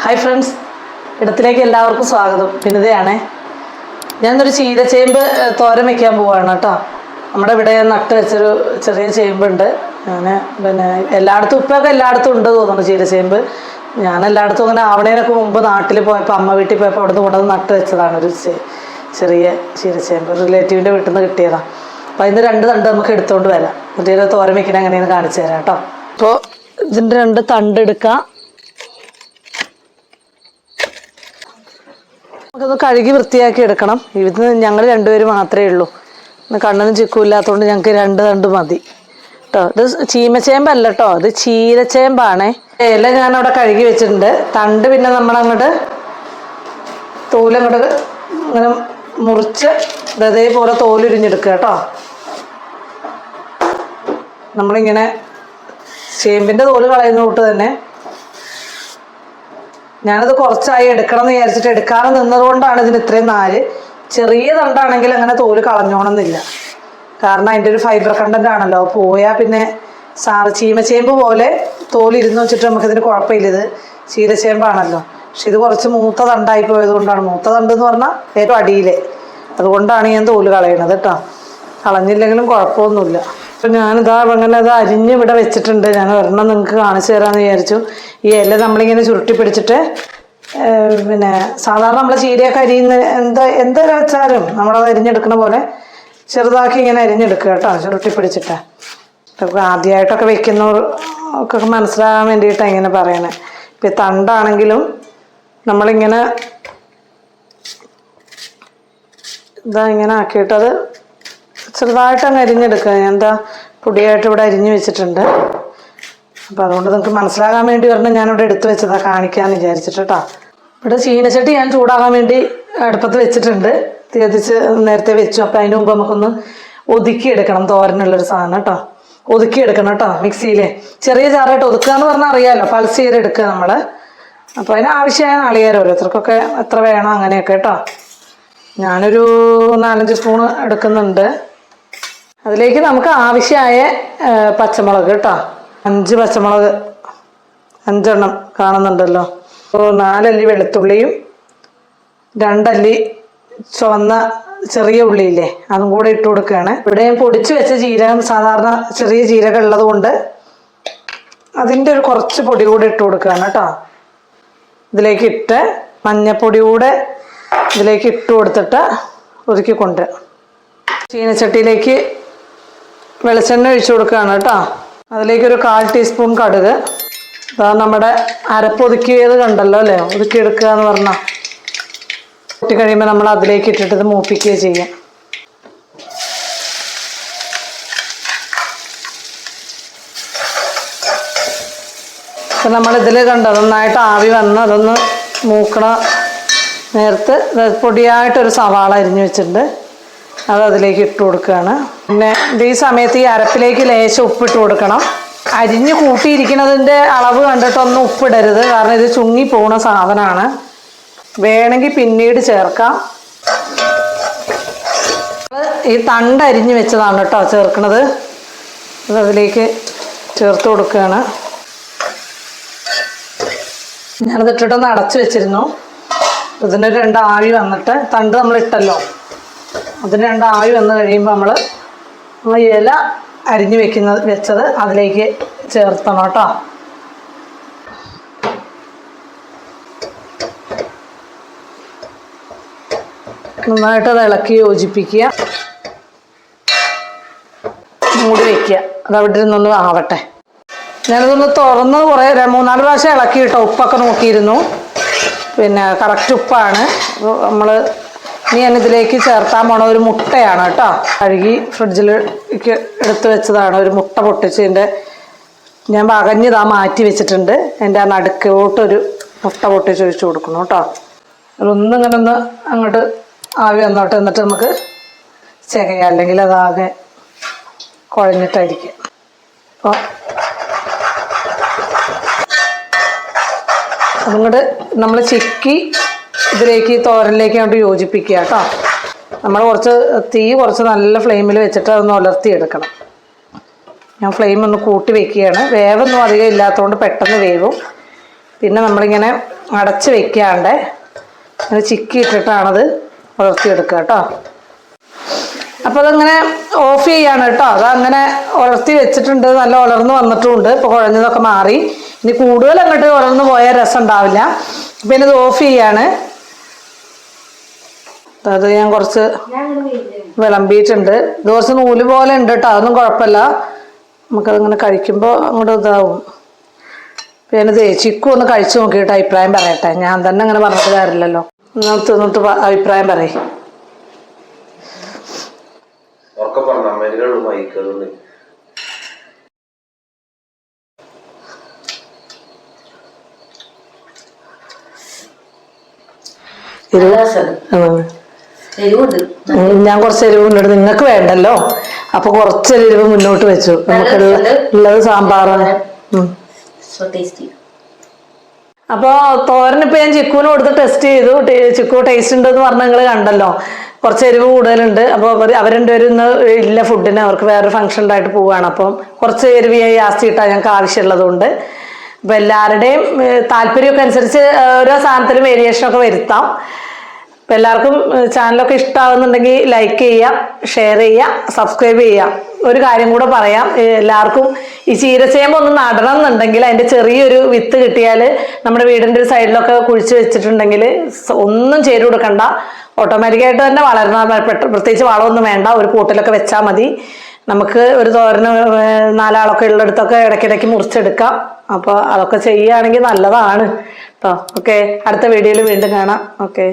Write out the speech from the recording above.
Hi friends, ഇടത്തിലേക്ക് എല്ലാവർക്കും സ്വാഗതം. വിനിതയാണേ. ഞാനൊരു ചീരച്ചേമ്പ് തോരൻ വയ്ക്കാൻ പോവാണ് കേട്ടോ. നമ്മുടെ ഇവിടെ നട്ട് വെച്ചൊരു ചെറിയ ചേമ്പുണ്ട്. ഞാൻ എല്ലായിടത്തും ഇപ്പൊക്കെ എല്ലായിടത്തും ഉണ്ട് തോന്നുന്നു ചീരച്ചേമ്പ്. ഞാൻ എല്ലായിടത്തും അങ്ങനെ ആവണേനൊക്കെ മുമ്പ് നാട്ടിൽ പോയപ്പോൾ അമ്മ വീട്ടിൽ പോയപ്പോൾ അവിടെ നിന്ന് കൊണ്ടുവന്ന് നട്ട് വെച്ചതാണ് ഒരു ചെറിയ ചീരച്ചേമ്പ്. റിലേറ്റീവിൻ്റെ വീട്ടിൽ നിന്ന് കിട്ടിയതാണ്. അപ്പോൾ അതിൻ്റെ 2 തണ്ട് നമുക്ക് എടുത്തുകൊണ്ട് വരാം. എന്നിട്ട് തോരൻ വയ്ക്കണ എങ്ങനെയെന്ന് കാണിച്ചു തരാം കേട്ടോ. അപ്പോൾ ഇതിൻ്റെ 2 തണ്ട് എടുക്കാം. നമുക്കത് കഴുകി വൃത്തിയാക്കി എടുക്കണം. ഇത് ഞങ്ങൾ 2 പേര് മാത്രമേ ഉള്ളൂ. കണ്ണനും ചിക്കും ഇല്ലാത്തതുകൊണ്ട് ഞങ്ങൾക്ക് 2 തണ്ട് മതി കേട്ടോ. ഇത് ചീമച്ചേമ്പല്ല കേട്ടോ, ഇത് ചീരച്ചേമ്പാണേ. ഇല ഞാനവിടെ കഴുകി വെച്ചിട്ടുണ്ട്. തണ്ട് പിന്നെ നമ്മളങ്ങോട്ട് തോലങ്ങോട്ട് ഇങ്ങനെ മുറിച്ച് ഇതേപോലെ തോലുരിഞ്ഞെടുക്കുക കേട്ടോ. നമ്മളിങ്ങനെ ചേമ്പിൻ്റെ തോല് കളയുന്ന തൊട്ട് തന്നെ ഞാനത് കുറച്ചായി എടുക്കണം എന്ന് വിചാരിച്ചിട്ട് എടുക്കാതെ നിന്നതുകൊണ്ടാണ് ഇതിന് ഇത്രയും നാര്. ചെറിയ തണ്ടാണെങ്കിൽ അങ്ങനെ തോല് കളഞ്ഞോണമെന്നില്ല, കാരണം അതിൻ്റെ ഒരു ഫൈബർ കണ്ടന്റ് ആണല്ലോ. പോയാൽ പിന്നെ ചീമച്ചേമ്പ് പോലെ തോലിരുന്ന് വെച്ചിട്ട് നമുക്കിതിന് കുഴപ്പമില്ല. ഇത് ചീരച്ചേമ്പാണല്ലോ. പക്ഷെ ഇത് കുറച്ച് മൂത്ത തണ്ടായി പോയത് കൊണ്ടാണ്. മൂത്ത തണ്ട് എന്ന് പറഞ്ഞാൽ ഏറ്റവും അടിയിലെ, അതുകൊണ്ടാണ് ഞാൻ തോല് കളയണത് കേട്ടോ. കളഞ്ഞില്ലെങ്കിലും കുഴപ്പമൊന്നുമില്ല. അപ്പം ഞാനിതാ അങ്ങനെ അത് അരിഞ്ഞ് ഇവിടെ വെച്ചിട്ടുണ്ട്. ഞാൻ ഒരെണ്ണം നിങ്ങൾക്ക് കാണിച്ചു തരാമെന്ന് വിചാരിച്ചു. ഈ ഇല നമ്മളിങ്ങനെ ചുരുട്ടി പിടിച്ചിട്ട് പിന്നെ സാധാരണ നമ്മൾ ചീരയൊക്കെ അരിയുന്ന എന്തൊരു വെച്ചാലും നമ്മളത് അരിഞ്ഞെടുക്കുന്ന പോലെ ചെറുതാക്കി ഇങ്ങനെ അരിഞ്ഞെടുക്കുക കേട്ടോ, ചുരുട്ടി പിടിച്ചിട്ട്. ആദ്യമായിട്ടൊക്കെ വെക്കുന്നവർക്കൊക്കെ മനസ്സിലാകാൻ വേണ്ടിയിട്ടാണ് ഇങ്ങനെ പറയണേ. ഇപ്പം ഈ തണ്ടാണെങ്കിലും നമ്മളിങ്ങനെ ഇതാ ഇങ്ങനെ ആക്കിയിട്ടത് ചെറുതായിട്ടങ്ങ് അരിഞ്ഞെടുക്കുക. ഞാൻ എന്താ പൊടിയായിട്ട് ഇവിടെ അരിഞ്ഞ് വെച്ചിട്ടുണ്ട്. അപ്പോൾ അതുകൊണ്ട് നിങ്ങൾക്ക് മനസ്സിലാകാൻ വേണ്ടി പറഞ്ഞാൽ ഞാനിവിടെ എടുത്ത് വെച്ചതാണ് കാണിക്കാമെന്ന് വിചാരിച്ചിട്ട് കേട്ടോ. ഇവിടെ ചീനച്ചട്ടി ഞാൻ ചൂടാകാൻ വേണ്ടി അടുപ്പത്ത് വെച്ചിട്ടുണ്ട്. കത്തിച്ച് നേരത്തെ വെച്ചു. അപ്പോൾ അതിന് മുമ്പ് നമുക്കൊന്ന് ഒതുക്കിയെടുക്കണം. തോരനുള്ളൊരു സാധനം കേട്ടോ. ഒതുക്കിയെടുക്കണം കേട്ടോ. മിക്സിയിൽ ചെറിയ ചാറായിട്ട് ഒതുക്കുക എന്ന് പറഞ്ഞാൽ അറിയാമല്ലോ, പൾസ് ചെയ്തെടുക്കുക നമ്മൾ. അപ്പോൾ അതിന് ആവശ്യമായ നാളികേരം ഓരോരുത്തർക്കൊക്കെ എത്ര വേണോ അങ്ങനെയൊക്കെ കേട്ടോ. ഞാനൊരു 4-5 സ്പൂണ് എടുക്കുന്നുണ്ട്. അതിലേക്ക് നമുക്ക് ആവശ്യമായ പച്ചമുളക് കേട്ടോ. 5 പച്ചമുളക്, 5 എണ്ണം കാണുന്നുണ്ടല്ലോ. 4 അല്ലി വെളുത്തുള്ളിയും 2 അല്ലി ചുവന്ന ചെറിയ ഉള്ളിയില്ലേ, അതും കൂടെ ഇട്ട് കൊടുക്കുകയാണ്. ഇവിടെ ഞാൻ പൊടിച്ച് വെച്ച ജീരകം, സാധാരണ ചെറിയ ജീരകം ഉള്ളത് കൊണ്ട് അതിൻ്റെ ഒരു കുറച്ച് പൊടി കൂടെ ഇട്ട് കൊടുക്കുകയാണ് കേട്ടോ. ഇതിലേക്ക് ഇട്ട് മഞ്ഞപ്പൊടി കൂടെ ഇതിലേക്ക് ഇട്ട് കൊടുത്തിട്ട് ഒതുക്കി കൊണ്ടുവരാം. ചീനച്ചട്ടിയിലേക്ക് വെളിച്ചെണ്ണ ഒഴിച്ചു കൊടുക്കുകയാണ് കേട്ടോ. അതിലേക്കൊരു 1/4 ടീസ്പൂൺ കടുക്. അതാ നമ്മുടെ അരപ്പൊതുക്കിയത് കണ്ടല്ലോ അല്ലേ, ഒതുക്കിയെടുക്കുക എന്ന് പറഞ്ഞാൽ. പൊട്ടി കഴിയുമ്പോൾ നമ്മൾ അതിലേക്ക് ഇട്ടിട്ട് ഇത് മൂപ്പിക്കുകയും ചെയ്യാം. അപ്പം നമ്മളിതിൽ കണ്ടോ നന്നായിട്ട് ആവി വന്ന് അതൊന്ന് മൂക്കണ നേരത്ത് പൊടിയായിട്ടൊരു സവാള അരിഞ്ഞ് വെച്ചിട്ടുണ്ട്. അത് അതിലേക്ക് ഇട്ട് കൊടുക്കുകയാണ്. പിന്നെ ഈ സമയത്ത് ഈ അരപ്പിലേക്ക് ലേശം ഉപ്പിട്ട് കൊടുക്കണം. അരിഞ്ഞ് കൂട്ടിയിരിക്കുന്നതിൻ്റെ അളവ് കണ്ടിട്ടൊന്നും ഉപ്പിടരുത്, കാരണം ഇത് ചുങ്ങി പോണ സാധനമാണ്. വേണമെങ്കിൽ പിന്നീട് ചേർക്കാം. ഈ തണ്ട് അരിഞ്ഞ് വെച്ചതാണ് കേട്ടോ ചേർക്കണത്. അത് അതിലേക്ക് ചേർത്ത് കൊടുക്കുകയാണ്. ഞാനത് ഇട്ടിട്ടൊന്ന് അടച്ചു വെച്ചിരുന്നു. ഇതിന് 2 ആവി വന്നിട്ട്, തണ്ട് നമ്മൾ ഇട്ടല്ലോ, അതിന് 2 ആവി വന്ന് കഴിയുമ്പോൾ നമ്മൾ ഇല അരിഞ്ഞ് വെച്ചത് അതിലേക്ക് ചേർത്തണം കേട്ടോ. നന്നായിട്ട് അത് ഇളക്കി യോജിപ്പിക്കുക. മൂടി വയ്ക്കുക. അതവിടെ ഇരുന്നൊന്ന് ആവട്ടെ. ഞാനതൊന്ന് തുറന്ന് കുറേ 3-4 പ്രാവശ്യം ഇളക്കി കേട്ടോ. ഉപ്പൊക്കെ നോക്കിയിരുന്നു, പിന്നെ കറക്റ്റ് ഉപ്പാണ്. നമ്മൾ ഇനി ഞാനിതിലേക്ക് ചേർത്താൻ പോണ ഒരു മുട്ടയാണ് കേട്ടോ. കഴുകി ഫ്രിഡ്ജിൽ എടുത്ത് വെച്ചതാണ്. ഒരു മുട്ട പൊട്ടിച്ചതിൻ്റെ ഞാൻ പകഞ്ഞതാ മാറ്റി വെച്ചിട്ടുണ്ട്. എൻ്റെ ആ നടുക്കോട്ടൊരു മുട്ട പൊട്ടിച്ച് ഒഴിച്ച് കൊടുക്കണം കേട്ടോ. അതൊന്നിങ്ങനെ ഒന്ന് അങ്ങോട്ട് ആവി വന്നോട്ടെ. എന്നിട്ട് നമുക്ക് ചികയാം, അല്ലെങ്കിൽ അതാകെ കുഴഞ്ഞിട്ടായിരിക്കും. അപ്പോൾ അതുകൊണ്ട് നമ്മൾ ചിക്കി ഇതിലേക്ക് തോരനിലേക്ക് അങ്ങോട്ട് യോജിപ്പിക്കുക കേട്ടോ. നമ്മൾ തീ കുറച്ച് നല്ല ഫ്ലെയിമിൽ വെച്ചിട്ട് അതൊന്ന് ഉലർത്തിയെടുക്കണം. ഞാൻ ഫ്ലെയിം ഒന്ന് കൂട്ടി വെക്കുകയാണ്. വേവൊന്നും അധികം ഇല്ലാത്തതുകൊണ്ട് പെട്ടെന്ന് വേവും. പിന്നെ നമ്മളിങ്ങനെ അടച്ച് വെക്കാണ്ട് അങ്ങനെ ചിക്കി ഇട്ടിട്ടാണത് വളർത്തിയെടുക്കുക കേട്ടോ. അപ്പോൾ അതങ്ങനെ ഓഫ് ചെയ്യാണ് കേട്ടോ. അതങ്ങനെ ഉലർത്തി വെച്ചിട്ടുണ്ട്, നല്ല ഉലർന്ന് വന്നിട്ടുമുണ്ട്. ഇപ്പോൾ കുഴഞ്ഞതൊക്കെ മാറി. ഇനി കൂടുതൽ അങ്ങോട്ട് ഉലർന്ന് പോയാൽ രസം ഉണ്ടാവില്ല. പിന്നെ ഇത് ഓഫ് ചെയ്യാണ്. അത് ഞാൻ കുറച്ച് വിളമ്പിയിട്ടുണ്ട്. ഇത് കുറച്ച് നൂല് പോലെ ഉണ്ട് കേട്ടോ, അതൊന്നും കുഴപ്പമില്ല. നമുക്കതിങ്ങനെ കഴിക്കുമ്പോൾ അങ്ങോട്ട് ഇതാവും. പിന്നെ ചിക്കു ഒന്ന് കഴിച്ചു നോക്കിയിട്ട് അഭിപ്രായം പറയട്ടെ. ഞാൻ തന്നെ അങ്ങനെ പറഞ്ഞിട്ട് കാര്യമില്ലല്ലോ. തിന്നിട്ട് അഭിപ്രായം പറയും. ഞാൻ കുറച്ച് എരിവ് മുന്നോട്ട്, നിങ്ങൾക്ക് വേണ്ടല്ലോ അപ്പൊ കുറച്ച് എരിവ് മുന്നോട്ട് വെച്ചു. നമുക്ക് ഉള്ളത് സാമ്പാറാണ്. അപ്പൊ തോരനിപ്പോ ഞാൻ ചിക്കുവിന് കൊടുത്ത് ടെസ്റ്റ് ചെയ്തു. ചിക്കു ടേസ്റ്റ് ഉണ്ടെന്ന് പറഞ്ഞ നിങ്ങൾ കണ്ടല്ലോ. കുറച്ച് എരിവ് കൂടുതലുണ്ട്. അപ്പോൾ അവർ രണ്ടുപേരും ഇന്ന് ഇല്ല ഫുഡിന്, അവർക്ക് വേറൊരു ഫംഗ്ഷൻ ഉണ്ടായിട്ട് പോവുകയാണ്. അപ്പം കുറച്ച് എരിവ് ജാസ്തി ഇട്ടാൽ ഞങ്ങൾക്ക് ആവശ്യമുള്ളതുകൊണ്ട്. അപ്പം എല്ലാവരുടെയും താല്പര്യമൊക്കെ അനുസരിച്ച് ഓരോ സാധനത്തിലും വേരിയേഷനൊക്കെ വരുത്താം. അപ്പം എല്ലാവർക്കും ചാനലൊക്കെ ഇഷ്ടമാകുന്നുണ്ടെങ്കിൽ ലൈക്ക് ചെയ്യാം, ഷെയർ ചെയ്യാം, സബ്സ്ക്രൈബ് ചെയ്യാം. ഒരു കാര്യം കൂടെ പറയാം, എല്ലാവർക്കും ഈ ചീരച്ചേമ്പ് ഒന്ന് നടണം എന്നുണ്ടെങ്കിൽ അതിൻ്റെ ചെറിയൊരു വിത്ത് കിട്ടിയാൽ നമ്മുടെ വീടിൻ്റെ ഒരു സൈഡിലൊക്കെ കുഴിച്ച് വെച്ചിട്ടുണ്ടെങ്കിൽ ഒന്നും ചെയ്ത് കൊടുക്കണ്ട, ഓട്ടോമാറ്റിക്കായിട്ട് തന്നെ വളരുന്ന, പ്രത്യേകിച്ച് വളമൊന്നും വേണ്ട. ഒരു കൂട്ടിലൊക്കെ വെച്ചാൽ മതി. നമുക്ക് ഒരു തോരന് 4 ആളൊക്കെ ഉള്ളിടത്തൊക്കെ ഇടയ്ക്കിടയ്ക്ക് മുറിച്ചെടുക്കാം. അപ്പോൾ അതൊക്കെ ചെയ്യുകയാണെങ്കിൽ നല്ലതാണ് കേട്ടോ. ഓക്കെ, അടുത്ത വീഡിയോയിൽ വീണ്ടും കാണാം. ഓക്കെ.